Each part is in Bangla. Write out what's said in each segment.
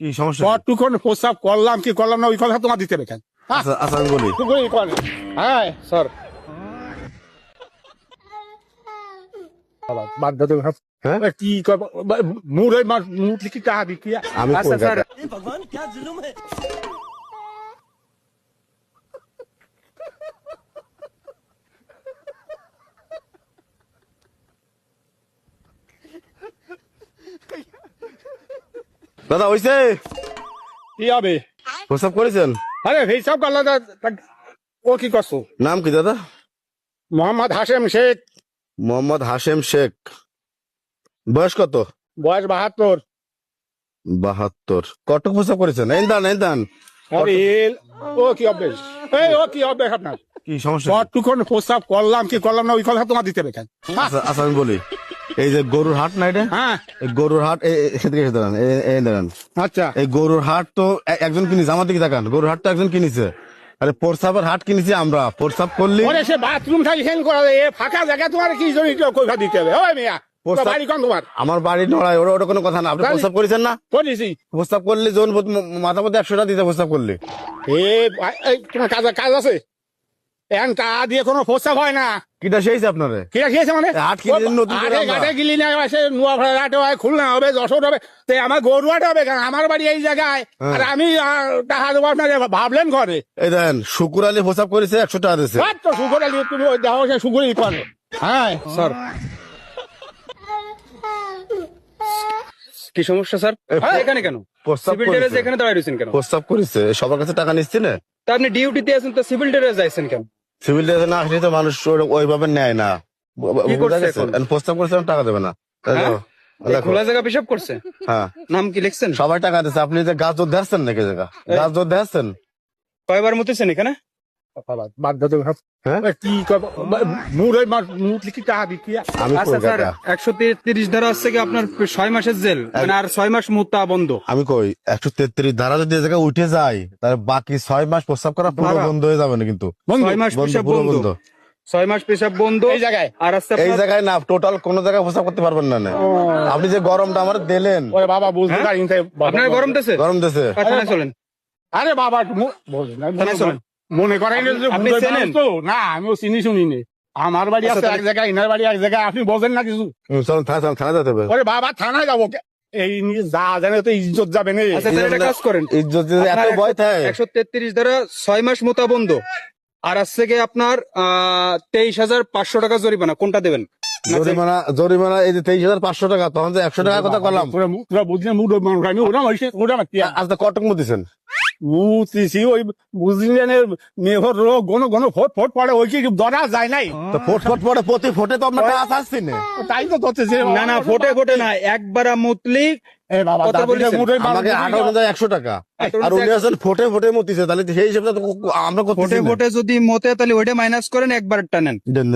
কি সমস্যা? কতক্ষণ প্রস্তাব করলাম কি করলাম না ওই কথা তোমার দিতে হবে কেন? আচ্ছা আচ্ছা, আমি বলি। হ্যাঁ স্যার বাদ দাও হ্যাঁ? কি মুড মুড লিখি টাকা বিক্রি আমি আচ্ছা স্যার, দাদা হইছে? কি হবে? প্রস্তাব করেছেন? আরে হিসাব করলো ও কি করছো? নাম কি দাদা? মোহাম্মদ হাশেম শেখ, মোহাম্মদ হাশেম শেখ। বয়স কত? বয়স 72। 72। কটক প্রস্তাব করেছেন? এই দান এই দান। আরে ও কি হবে? ও কি হবে আপনার? কি সমস্যা? কতক্ষণ প্রস্তাব করলাম কি করলাম না ওই কথা তোমার দিতে হবে কেন? আচ্ছা আচ্ছা, আমি বলি। এই যে গরুর হাট না এটা? হ্যাঁ এই গরুর হাট এদিকে এসে দাঁড়ান, এই দাঁড়ান। আচ্ছা এই গরুর হাট তো একজন কিনেছে, আমার দিকে তাকান। গরুর হাট তো একজন কিনেছে। আরে প্রস্তাবের হাট কিনেছি আমরা। প্রস্তাব করলি ওরে সে বাথরুম খালি হেন করা যায় এ ফাঁকা জায়গা তোমার কি জন্য কইফা দিতে হবে? ওই মিয়া প্রস্তাব- বাড়ি কোন তোমার? আমার বাড়ি নড়াই, ওটা কোনো কথা না। আপনি বাড়ি- প্রস্তাব করেছেন না? করেছি প্রস্তাব করলে জন মাথা মধ্যে 100 টাকা দিতে প্রস্তাব করলে। এই তোমার কাজ আছে এখন টাকা দিয়ে কোনো প্রস্তাব হয় না। কিটা সেইছে আপনারে? কিরা খেয়েছে মানে হাট কিনে দিন নতুন করে আমরা। ঘাটে গিলি না আসে নোয়াপাড়া হাটে হয়, খুলনা হবে, যশোর হবে, তো আমার গরু হাটে হবে কেন? আমার বাড়ি এই জায়গায় আর আমি টাকা দেবো আপনার ভাবলেন করে এই দেন শুকুর আলী প্রস্তাব করেছে, 100 টাকা দিয়েছে। তো শুকুর আলী তুমি ওই দেখো সে শুকুরই করে। হ্যাঁ স্যার কি সমস্যা স্যার? হ্যাঁ। এখানে কেন? প্রস্তাব সিভিল করেছে। টেরেস এখানে দাঁড়ায় রয়েছেন কেন? প্রস্তাব করেছে, সবার কাছে টাকা নিচ্ছে না। তা আপনি ডিউটিতে আছেন তো সিভিল টেরেস যাইছেন কেন? সিভিল ড্রেসে না আসলে তো মানুষ ওইভাবে নেয় না। কি করছে বুঝা গেছে? এখন? এখন প্রস্তাব করেছে, টাকা দেবে না। হ্যাঁ? এই দেখো। খোলা জায়গা পেশাব করছে? হ্যাঁ, নাম কি লিখছেন? সবাই টাকা দিচ্ছে। আপনি যে গাছ জোর দেখছেন নাকি জায়গা? গাছ জোর দেখছেন? কয়বার মুতেছেন এখানে? বাদ দাও হ্যাঁ? কি মুড লিখি টাকা বিক্রি আমি আচ্ছা স্যার, কলকাতা। 133 ধারা হচ্ছে কি আপনার 6 মাসের জেল, মানে আর 6 মাস মুতা বন্ধ। আমি কই 133 ধারা যদি এই জায়গায় উঠে যায় তাহলে বাকি 6 মাস প্রস্তাব করা পুরো ধারা? বন্ধ হয়ে যাবে না কিন্তু। 6 মাস বন্ধ, পেশাব পুরো বন্ধ। বন্ধ। 6 মাস পেশাব বন্ধ এই জায়গায় আর আসছে এই আপনার- জায়গায় না, টোটাল কোন জায়গায় প্রস্তাব করতে পারবেন না। আপনি যে গরমটা আমার দিলেন, ওরে বাবা বুঝতে হ্যাঁ? পারিনি তাই বাবা। আপনার গরম দেশে? গরম দেশে। থানায় চলেন। আরে বাবা বলুন না, থানায় চলেন। মনে করেন যে আপনি বুঝতে চেনেন? পারছো? না আমিও চিনি শুনি নে। আমার বাড়ি আচ্ছা, আছে এক তাহলে- জায়গায়, ইনার বাড়ি এক জায়গায়, আপনি বোঝেন না কিছু? চলুন থানা যেতে হবে। ওরে বাবা থানায় যাবো এই নিয়ে যা জানে তো ইজ্জত যাবে না। আচ্ছা তাহলে একটা কাজ করেন, ইজ্জত যদি এত আপনার ভয় থাকে, 133 ধারা 6 মাস মোতা বন্ধ আর আসছে কি আপনার 23,500 টাকা জরিমানা, কোনটা দেবেন? জরিমানা এই যে 23,500 টাকা, তখন যে 100 টাকার কথা বললাম। তোরা বুঝলি না মুড আমি ওরা হয়েছে ওরা আজ তো কটক মতিছেন। বুঝতেছি ওই বুঝলি না মেঘর রোগ ঘন ফোট ফোট পড়ে ওই কি ধরা যায় নাই। তো ফোট ফোট পরে প্রতি ফোটে তো আপনার টাকা আসছে না। তাই তো ধরতেছে না না, ফোটে ফোটে না, একবার মুতলি এ বাবা কত দাদিটা বলেছেন? মুঠোয় মার আমাকে বুঝলি 18,100 টাকা, আর উনি আছেন ফোটে ফোটে মতিছে, তাহলে সেই হিসাবে তো আমরা ফোটে করতেছি না। ফোটে যদি মতে তাহলে ওইটা মাইনাস করেন, একবার টানেন। দেন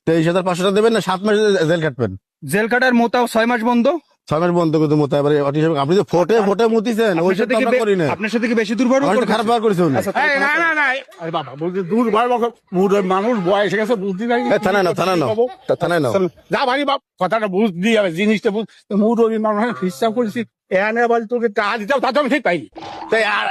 23,500 টাকা দেবেন না, 7 মাস জেল কাটবেন। জেল কাটার মোতাও 6 মাস বন্ধ। 6 মাস বন্ধ করতে মতো এবারে আপনি যে ফোটে ফোটে মতিছেন ওই আপনার সাথে সাথে কি আমরা করি না। আপনার সাথে কি বেশি দুর্বল আমার সাথে খারাপ ব্যবহার করেছে উনি। আচ্ছা, এই, না না না আরে বাবা বলছি দূর ভাই মুঠোয় মানুষ বয়স গেছে বুঝতে পারি এ, থানায় নাও, থানায় নাও। যা ভাই বাপ কথাটা বুঝতে হবে জিনিসটা বুঝ মুঠোয় মানুষ হিসাব করেছি এনে বল তোকে টাকা দিতে তা তো আমি ঠিক পাইনি। তাই আর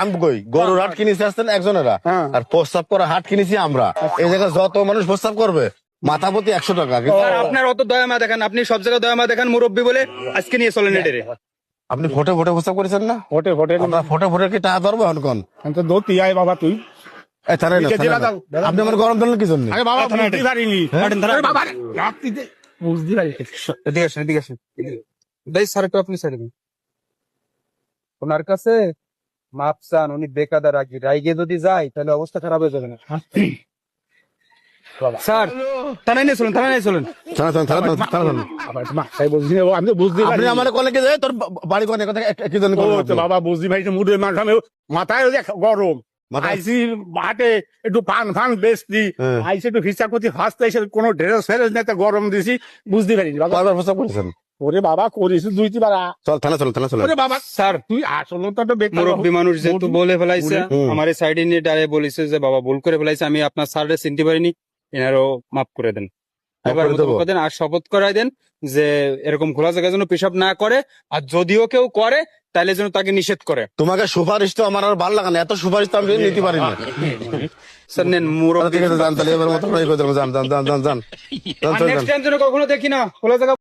আমি কই গরুর হাট কিনেছি আসছেন একজনেরা, হ্যাঁ। আর প্রস্তাব করা হাট কিনেছি আমরা। এই জায়গায় যত মানুষ প্রস্তাব করবে মাথা প্রতি 100 টাকা। কিন্তু স্যার, আপনার অত দয়া মা দেখান, আপনি সব জায়গায় দয়া মা দেখান মুরব্বী বলে আজকে নিয়ে চলেন এটারে। আপনি ফোটে ফোটে প্রস্তাব করেছেন না? হোটে হোটে আপনার ফোটে ফোটে কি টাকা ধরবো এখন? আমি তো দৌড়তি আয় বাবা তুই এই থানায় নাও, নিচে জেলা থানায় নাও। দাও। আপনি আমার গরম দিলেন কি জন্য? আরে বাবা থানায় বুঝতে পারিনি হাঁটেন, থানায় আরে বাবা রাত্রিতে বুঝতে পারি এদিকে আসেন, এদিকে আসেন। দেই স্যার, একটু আপনি সাইড দিন। ওনার কাছে মাপ চান, উনি বেকাদার রাইগে যদি যায় তাহলে অবস্থা খারাপ হয়ে যাবে না। স্যার থানায় নিয়ে চলেন, থানায় নিয়ে চলেন। থানা। আবার মাথায় বুঝলি না, আমি তো বুঝতে আপনি পারি আমার কলে যে তোর বাড়ি কোনে কথা কি জন্য করলেন আপনি? বাবা বুঝতে পারি মুঠোয় মানুষ আমি মাথায় ওই যে গরম মাথায়- আইসি হাটে একটু পান ফান বেচতি হ্যাঁ। আইসি একটু হিসাব করতে ফার্স্ট এসে কোনো ড্রেস ফেরেস না তো গরম দিছি বুঝতে পারিনি বাবা কয়বার প্রস্তাব করেছেন? ওরে বাবা করিস দুই তিনবার চল থানা চল। ওরে বাবা স্যার, তুই আসলে তো একটা বেকার মুরব্বী মানুষ যেহেতু বলে ফেলাইছে, হুম। আমার এই সাইডে নিয়ে ডারে বলেছে যে বাবা ভুল করে ফেলাইছে, আমি আপনার স্যারে চিনতে পারিনি, এনারও মাফ করে দেন। এবার করে দেবো। মতো দেন আর শপথ করাই দেন যে এরকম খোলা জায়গায় যেন পেশাব না করে, আর যদিও কেউ করে তাইলে যেন তাকে নিষেধ করে। তোমাকে সুপারিশ তো আমার আর ভালো লাগে না, এত সুপারিশ তো আমি নিতে পারি না। স্যার নেন আচ্ছা, মুরব্বী। ঠিক আছে, যান তাহলে এবার মতো যান যান যান যান যান যান যান যান নেক্সট টাইম যেন কখনো দেখি না খোলা জায়গা